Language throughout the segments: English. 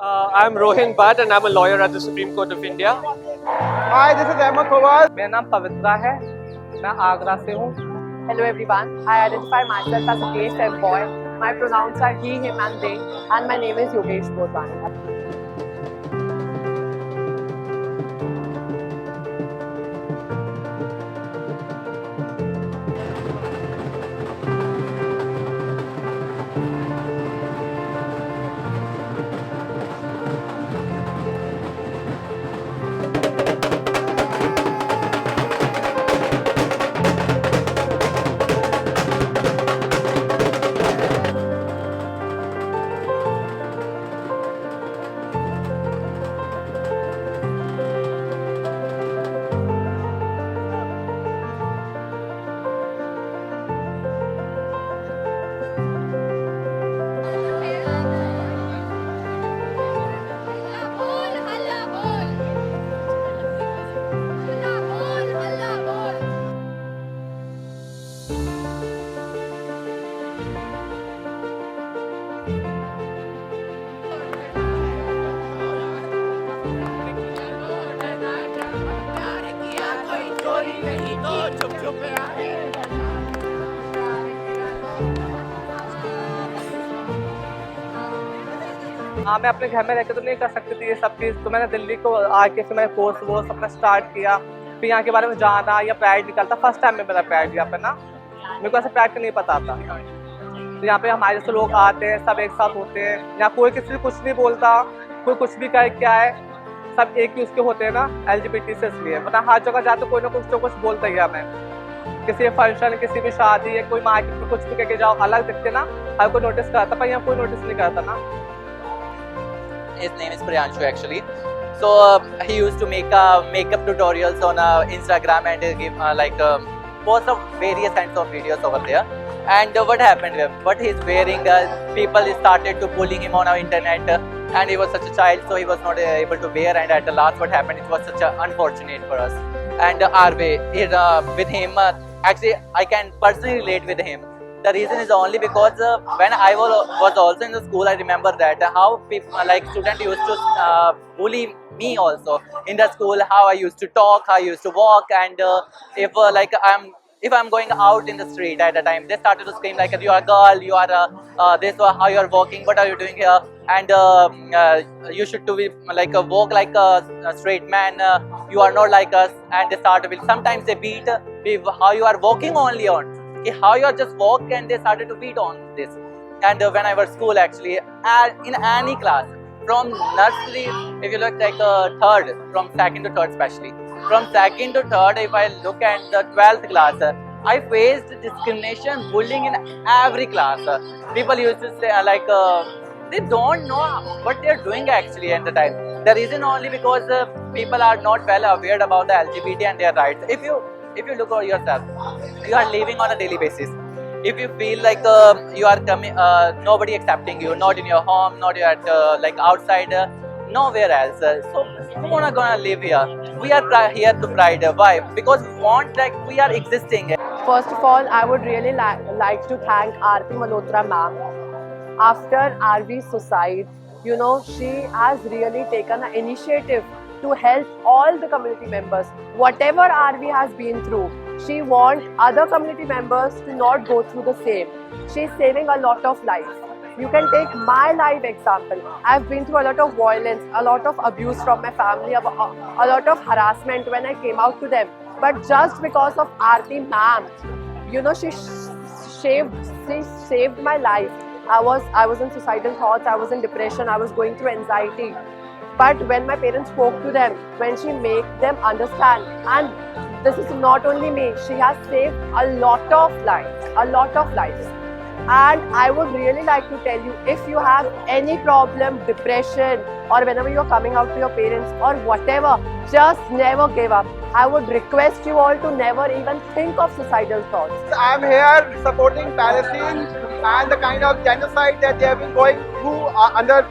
I'm Rohin Bhatt and I'm a lawyer at the Supreme Court of India. Hi, this is Ahmed Fawaz. मेरा नाम पवित्रा है, मैं आगरा से हूँ। Hello everyone, I identify myself as a gay femboy. My pronouns are he, him and they, and my name is Yogesh Bodwani. हाँ, मैं अपने घर में रहकर तो नहीं कर सकती थी ये सब चीज़, तो मैंने दिल्ली को आके फिर मैंने कोर्स वो अपना स्टार्ट किया। फिर यहाँ के बारे में जाना या प्राइड निकलता, फर्स्ट टाइम में मेरा प्राइड यहाँ पे ना, मेरे को ऐसा प्राइड का नहीं पता था। तो यहाँ पे हमारे जैसे लोग आते हैं, सब एक साथ होते हैं, यहाँ कोई किसी से कुछ नहीं बोलता, कोई कुछ भी कहे क्या है, सब एक ही उसके होते हैं ना LGBT से, इसलिए वरना हर जगह जाते कोई ना कुछ तो कुछ बोलता ही हमें। किसी फंक्शन, किसी भी शादी या कोई मार्केट में कुछ भी कह के जाओ, अलग दिखते ना, हर कोई नोटिस करता, पर यहाँ कोई नोटिस नहीं करता ना। His name is Priyanshu actually. So he used to make makeup tutorials on Instagram and give post of various kinds of videos over there. And what happened? What he's wearing, people started to bullying him on our internet, and he was such a child, so he was not able to wear. And at the last, what happened? It was such unfortunate for us. And our way with him, actually, I can personally relate with him. The reason is only because when I was also in the school, I remember that how people, like students used to bully me also in the school. How I used to talk, how I used to walk, and if I'm going out in the street at the time, they started to scream like, "You are a girl, you are this, or how you are walking, what are you doing here?" And you should to be like walk like a straight man. You are not like us. And they start to be. Sometimes they beat how you are walking only on. How you are just walk, and they started to beat on this. And when I was school actually, in any class, from nursery, if you look like third, from second to third especially, from second to third, if I look at the 12th class, I faced discrimination, bullying in every class. People used to say they don't know what they are doing actually at the time. The reason only because people are not well aware about the LGBT and their rights. If you look at yourself, you are living on a daily basis. If you feel like you are coming, nobody accepting you, not in your home, not at like outside, nowhere else. So who are gonna live here? We are here to pride. Why? Because we want like we are existing. First of all, I would really like to thank Aarti Malhotra ma'am. After RV suicide, you know, she has really taken an initiative to help all the community members. Whatever RV has been through, she wants other community members to not go through the same. She's saving a lot of lives. You can take my life example. I've been through a lot of violence, a lot of abuse from my family, a lot of harassment when I came out to them. But just because of Aarti ma'am, you know, she saved my life. I was in suicidal thoughts, I was in depression, I was going through anxiety. But when my parents spoke to them, when she made them understand, and this is not only me, she has saved a lot of lives. And I would really like to tell you, if you have any problem, depression, or whenever you're coming out to your parents or whatever, just never give up. I would request you all to never even think of suicidal thoughts. I'm here supporting Palestine and the kind of genocide that they have been going through under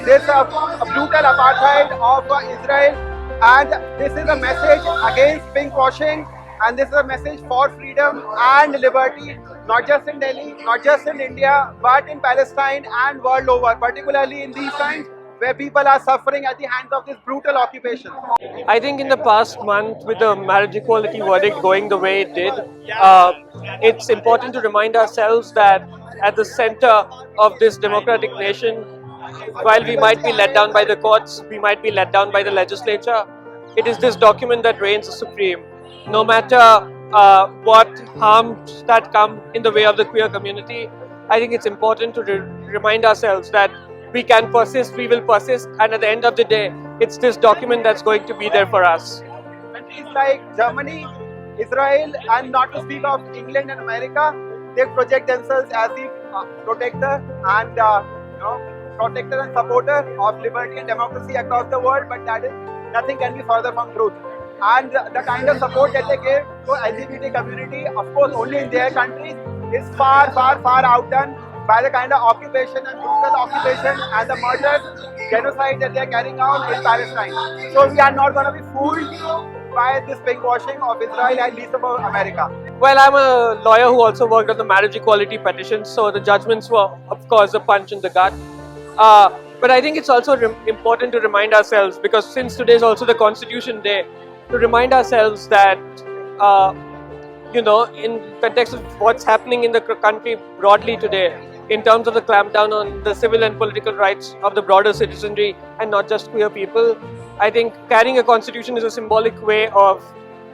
this brutal apartheid of Israel. And this is a message against pinkwashing, and this is a message for freedom and liberty, not just in Delhi, not just in India, but in Palestine and world over, particularly in these times where people are suffering at the hands of this brutal occupation. I think in the past month, with the marriage equality verdict going the way it did, it's important to remind ourselves that at the center of this democratic nation, while we might be let down by the courts, we might be let down by the legislature, it is this document that reigns supreme. No matter what harms that come in the way of the queer community, I think it's important to remind ourselves that we can persist, we will persist, and at the end of the day, it's this document that's going to be there for us. Countries like Germany, Israel, and not to speak of England and America, they project themselves as the protector and protector and supporter of liberty and democracy across the world, but that is nothing can be further from truth. And the kind of support that they give to LGBT community, of course, only in their countries, is far, far, far outdone by the kind of occupation and brutal occupation and the murders, genocide that they are carrying out in Palestine. So we are not going to be fooled by this pinkwashing of Israel and least of all America. Well, I'm a lawyer who also worked on the marriage equality petition, so the judgments were, of course, a punch in the gut. But I think it's also important to remind ourselves, because since today is also the Constitution Day, to remind ourselves that, in context of what's happening in the country broadly today, in terms of the clampdown on the civil and political rights of the broader citizenry and not just queer people, I think carrying a constitution is a symbolic way of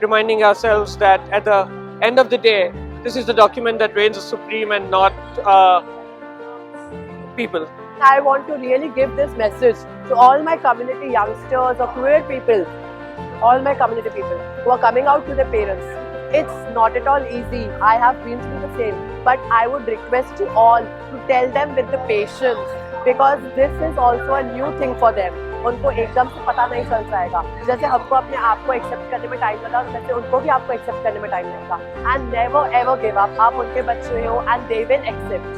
reminding ourselves that at the end of the day, this is the document that reigns supreme and not people. I want to really give this message to all my community youngsters or queer people, all my community people who are coming out to their parents. It's not at all easy. I have been through the same. But I would request you all to tell them with the patience, because this is also a new thing for them. उनको एकदम से पता नहीं चल जाएगा. जैसे हमको अपने आप को एक्सेप्ट करने में टाइम लगा, वैसे उनको भी आपको एक्सेप्ट करने में टाइम लगेगा. And never ever give up. आप उनके बच्चे हो and they will accept.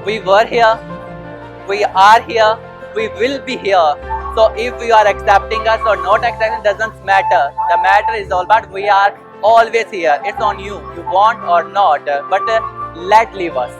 We were here, we are here, we will be here. So if you are accepting us or not accepting, doesn't matter. The matter is all about we are always here. It's on you. You want or not, but let leave us.